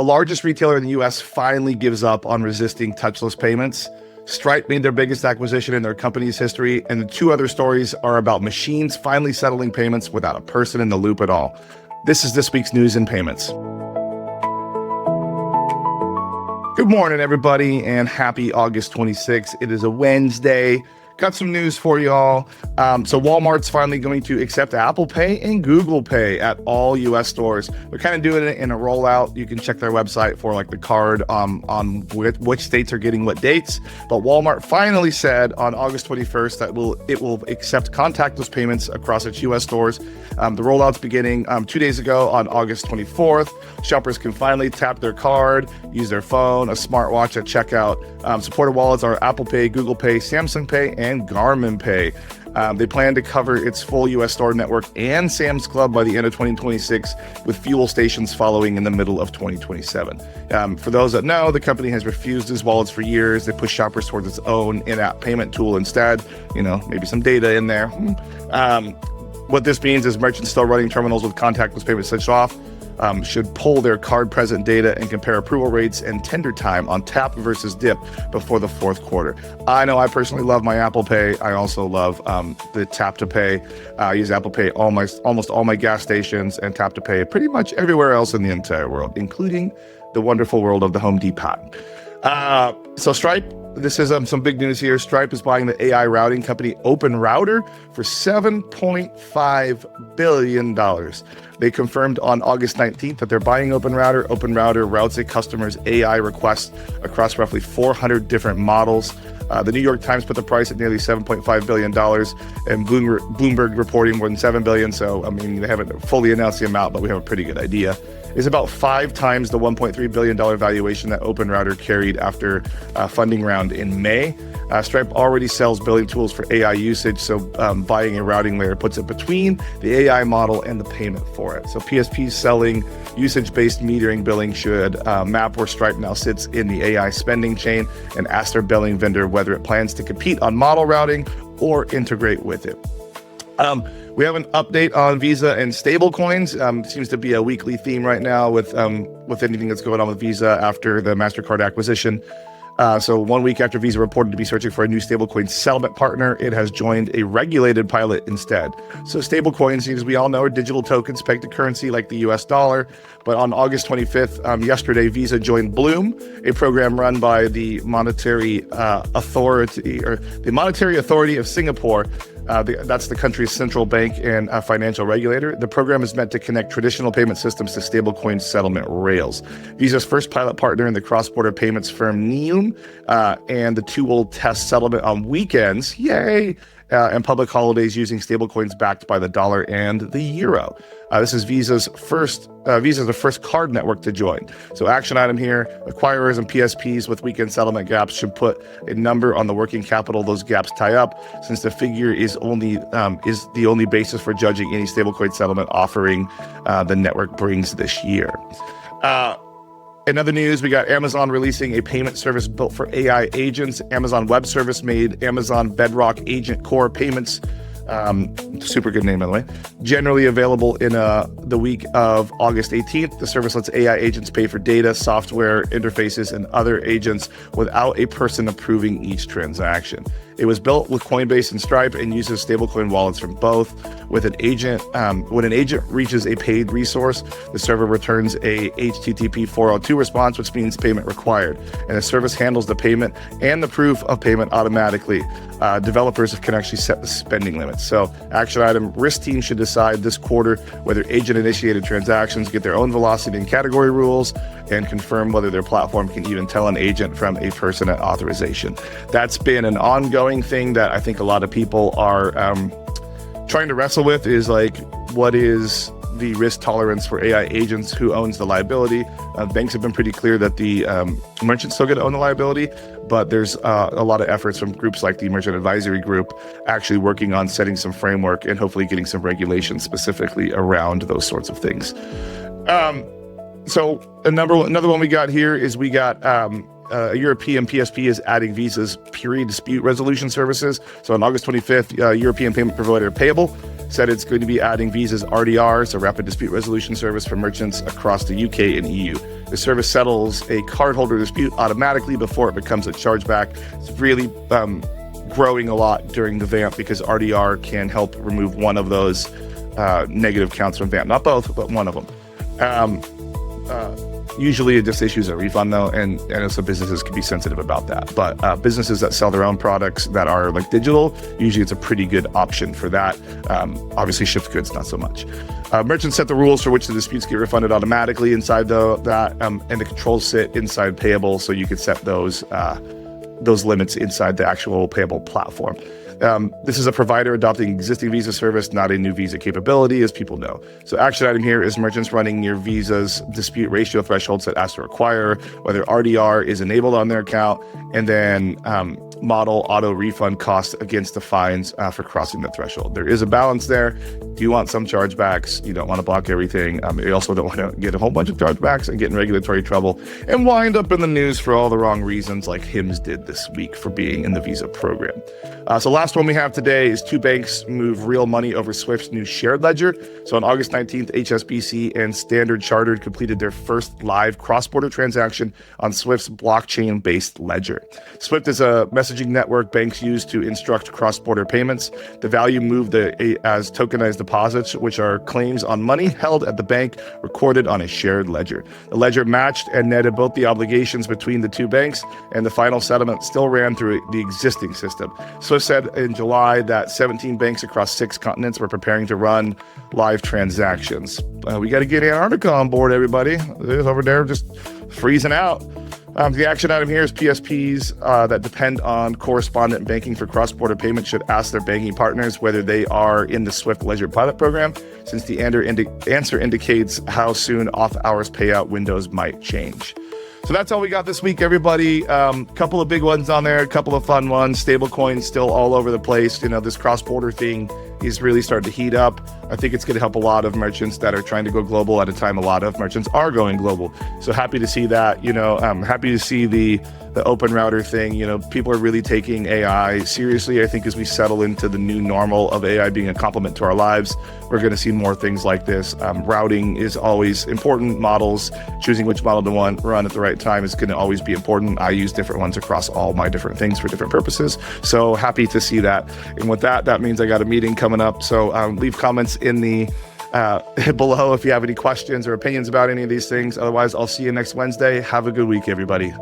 The largest retailer in the US finally gives up on resisting touchless payments. Stripe made their biggest acquisition in their company's history, and the two other stories are about machines finally settling payments without a person in the loop at all. This is this week's news and payments. Good morning, everybody, and happy August 26th. It is a Wednesday. Got some news for y'all. So Walmart's finally going to accept Apple Pay and Google Pay at all US stores. They're kind of doing it in a rollout. You can check their website for like the card on which states are getting what dates. But Walmart finally said on August 21st that it will accept contactless payments across its US stores. The rollout's beginning 2 days ago on August 24th. Shoppers can finally tap their card, use their phone, a smartwatch at checkout. Supported wallets are Apple Pay, Google Pay, Samsung Pay, and Garmin Pay. They plan to cover its full U.S. store network and Sam's Club by the end of 2026, with fuel stations following in the middle of 2027. For those that know, the company has refused these wallets for years. They push shoppers towards its own in-app payment tool instead. Maybe some data in there. What this means is merchants still running terminals with contactless payments switched off should pull their card-present data and compare approval rates and tender time on tap versus dip before the fourth quarter. I know I personally love my Apple Pay. I also love the tap to pay. I use Apple Pay almost all my gas stations, and tap to pay pretty much everywhere else in the entire world, including the wonderful world of the Home Depot. So Stripe, this is some big news here. Stripe is buying the AI routing company OpenRouter for $7.5 billion. They confirmed on August 19th that they're buying OpenRouter. OpenRouter routes a customer's AI requests across roughly 400 different models. The New York Times put the price at nearly $7.5 billion, and Bloomberg reporting more than $7 billion. So, they haven't fully announced the amount, but we have a pretty good idea. It's about 5 times the $1.3 billion valuation that OpenRouter carried after a funding round in May. Stripe already sells billing tools for AI usage, so buying a routing layer puts it between the AI model and the payment for it. So PSPs selling usage-based metering billing should map where Stripe now sits in the AI spending chain and ask their billing vendor whether it plans to compete on model routing or integrate with it. We have an update on Visa and stablecoins. Seems to be a weekly theme right now with anything that's going on with Visa after the MasterCard acquisition. So 1 week after Visa reported to be searching for a new stablecoin settlement partner, it has joined a regulated pilot instead. So stablecoins, as we all know, are digital tokens pegged to currency like the US dollar. But on August 25th, yesterday, Visa joined Bloom, a program run by the Monetary Authority of Singapore. That's the country's central bank and financial regulator. The program is meant to connect traditional payment systems to stablecoin settlement rails. Visa's first pilot partner in the cross-border payments firm Neum, and the two will test settlement on weekends, yay, and public holidays using stablecoins backed by the dollar and the euro. This is Visa's the first card network to join. So action item here: acquirers and PSPs with weekend settlement gaps should put a number on the working capital those gaps tie up, since the figure is the only basis for judging any stablecoin settlement offering the network brings this year. In other news, we got Amazon releasing a payment service built for AI agents. Amazon Web Service made Amazon Bedrock Agent Core Payments, super good name, by the way, generally available in the week of August 18th. The service lets AI agents pay for data, software, interfaces, and other agents without a person approving each transaction. It was built with Coinbase and Stripe and uses stablecoin wallets from both. When an agent reaches a paid resource, the server returns a HTTP 402 response, which means payment required. And the service handles the payment and the proof of payment automatically. Developers can actually set the spending limits. So action item: risk team should decide this quarter whether agent-initiated transactions get their own velocity and category rules, and confirm whether their platform can even tell an agent from a person at authorization. That's been an ongoing thing that I think a lot of people are trying to wrestle with, is like, what is the risk tolerance for AI agents? Who owns the liability? Banks have been pretty clear that the merchants still get to own the liability, but there's a lot of efforts from groups like the Merchant Advisory Group actually working on setting some framework and hopefully getting some regulation specifically around those sorts of things. So another one we got here is we got a European PSP is adding Visa's period dispute resolution services. So on August 25th, European payment provider Payable said it's going to be adding Visa's RDR, so rapid dispute resolution service for merchants across the UK and EU. The service settles a cardholder dispute automatically before it becomes a chargeback. It's really growing a lot during the VAMP because RDR can help remove one of those negative counts from VAMP. Not both, but one of them. Usually it just issues a refund though, and I know some businesses can be sensitive about that. But businesses that sell their own products that are like digital, usually it's a pretty good option for that. Obviously shipped goods, not so much. Merchants set the rules for which the disputes get refunded automatically inside that, and the controls sit inside payable, so you could set those limits inside the actual payable platform. This is a provider adopting existing Visa service, not a new Visa capability, as people know. So action item here is merchants running near Visa's dispute ratio threshold set as to require, whether RDR is enabled on their account, and then model auto refund costs against the fines for crossing the threshold. There is a balance there. You want some chargebacks. You don't want to block everything. You also don't want to get a whole bunch of chargebacks and get in regulatory trouble and wind up in the news for all the wrong reasons, like Hims did this week for being in the Visa program. So last one we have today is 2 banks move real money over Swift's new shared ledger. So on August 19th, HSBC and Standard Chartered completed their first live cross-border transaction on Swift's blockchain-based ledger. Swift is a messaging network banks use to instruct cross-border payments. The value moved as tokenized deposits, which are claims on money held at the bank recorded on a shared ledger. The ledger matched and netted both the obligations between the 2 banks, and the final settlement still ran through the existing system. Swift said in July that 17 banks across 6 continents were preparing to run live transactions. We got to get Antarctica on board, everybody. They're over there just freezing out. The action item here is PSPs that depend on correspondent banking for cross-border payments should ask their banking partners whether they are in the Swift Ledger pilot program, since the answer indicates how soon off-hours payout windows might change. So that's all we got this week, everybody. Couple of big ones on there, a couple of fun ones. Stablecoins still all over the place. You know, this cross-border thing is really starting to heat up. I think it's going to help a lot of merchants that are trying to go global at a time a lot of merchants are going global. So happy to see that. You know, I'm happy to see the open router thing. You know, people are really taking AI seriously. I think as we settle into the new normal of AI being a complement to our lives, we're going to see more things like this. Routing is always important. Models, choosing which model to run at the right time is going to always be important. I use different ones across all my different things for different purposes. So happy to see that. And with that, that means I got a meeting coming up. So leave comments in the below if you have any questions or opinions about any of these things. Otherwise, I'll see you next Wednesday. Have a good week, everybody.